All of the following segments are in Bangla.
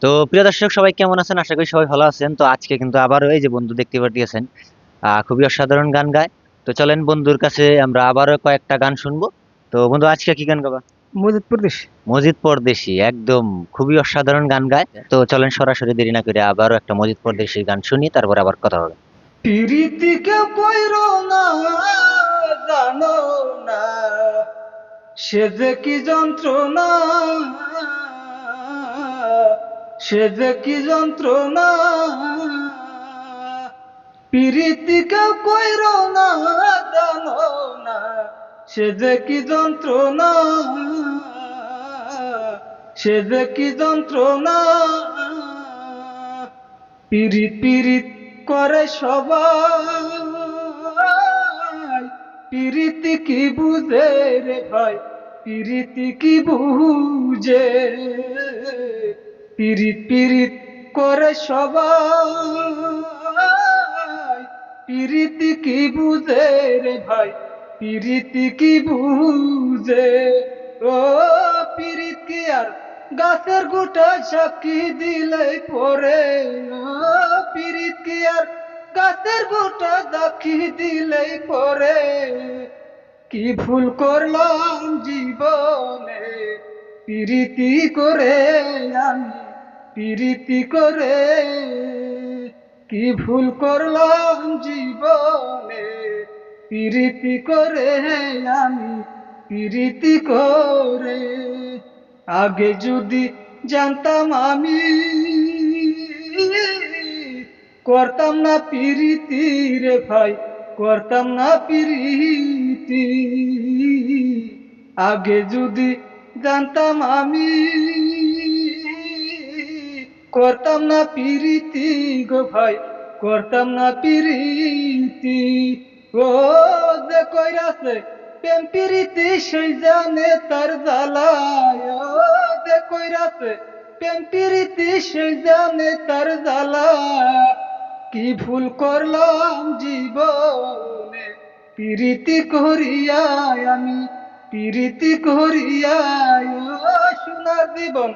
তো প্রিয় দর্শক সবাই কেমন আছেন? আশা করি সবাই ভালো আছেন। তো আজকে কিন্তু আবারও এই যে বন্ধু দেখতে পাঠিয়েছেন, খুবই অসাধারণ গান গায়। তো চলেন বন্ধুর কাছে আমরা আবারও কয়েকটা গান শুনবো। তো বন্ধু আজকে কি গান গাবা? মজিদ প্রদেশ। মজিদ পরদেশি, একদম খুবই অসাধারণ গান গায়। তো চলেন সরাসরি দেরি না করে আবারও একটা মজিদ পরদেশির গান শুনি, তারপর আবার কথা হবে। প্রীতি কেউ কইরো না, জানো না সে যে কি যন্ত্রণা, সে যে কি যন্ত্রণা। প্রীতি কেউ কইরো না, জানো না সে যে কি যন্ত্রণা, সে যে কি যন্ত্রণা। পিরিত পিরিত করে সবাই, পিরিতি কি বুঝে রে ভাই, পিরিতি কি বুঝে। পিরিত পিরিত করে সবাই, পিরিতি কি বুঝে রে ভাই, পিরিতি কি বুঝে। ও পিরিত কি আর গাছের গোটায় সাক্ষী দিলে পরে, পিরিত কি আর গাছের গোটা সাক্ষী দিলে পরে। কি ভুল করলাম জীবনে পিরিতি করে আমি, পিরিতি করে। কি ভুল করলাম জীবনে পিরিতি করে আমি, পিরিতি করে। আগে যদি জানতাম আমি, করতাম না পিরিতি রে ভাই, করতাম না পিরিতি। আগে যদি জানতাম আমি, করতাম না পিরিতি গো ভাই, করতাম না পিরিতি। ও যে কইরাছে প্রেম পিরিতি সেই জানে তার জ্বালায়, ও যে কইরাছে প্রেম পিরিতি সেই জানে তার জ্বালা। কি ভুল করলাম জীবনে পিরিতি করিয়া আমি, পিরিতি করিয়া। ও সোনার জীবন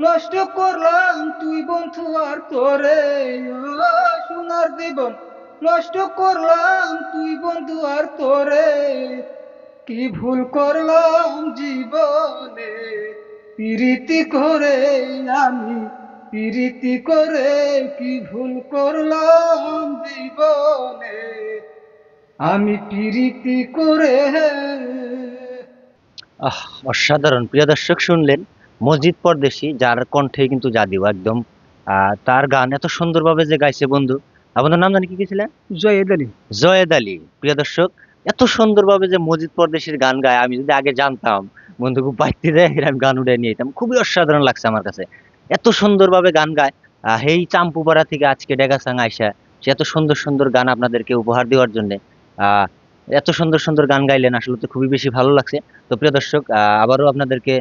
নষ্ট করলাম তুই বন্ধু আর তোরে, ও সোনার জীবন নষ্ট করলাম তুই বন্ধু আর তোরে। কি ভুল করলাম জীবনে পিরিতি করে আমি, পিরিতি করে। কি ভুল করলাম জীবনে আমি পিরিতি করে। আহ অসাধারণ! প্রিয় দর্শক শুনলেন মজিদ পরদেশি, যার কণ্ঠে কিন্তু জাদু একদম। তার গান এত সুন্দরভাবে যে গাইছে বন্ধু। আপনার নাম জানি কি কি ছিলেন? জয়েদ আলী। জয়েদ আলী। প্রিয় দর্শক, এত সুন্দরভাবে যে মজিদ পরদেশির গান গায়, আমি যদি আগে জানতাম বন্ধু খুব বাইতে যায় আমি গান উঠে নিয়ে যেতাম। খুবই অসাধারণ লাগছে আমার কাছে, এত সুন্দরভাবে গান গায়। এই চাম্পুপাড়া থেকে আজকে ডেগাসাং আইসা সে এত সুন্দর সুন্দর গান আপনাদেরকে উপহার দেওয়ার জন্য আহ এত সুন্দর সুন্দর গান গাইলেন, আসলে তো খুবই বেশি ভালো লাগছে। তো প্রিয় দর্শক, আবারও আপনাদেরকে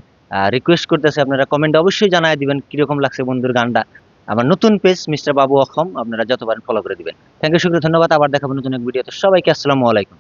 রিকোয়েস্ট করতেছে, আপনারা কমেন্টে অবশ্যই জানায় দিবেন কিরকম লাগছে বন্ধুর গানটা। আমার নতুন পেজ মিস্টার বাবু অখম, আপনারা যত পারেন ফলো করে দিবেন। থ্যাংক ইউ, শুক্রিয়া, ধন্যবাদ। আবার দেখাবো নতুন এক ভিডিওতে। সবাইকে আসসালামু আলাইকুম।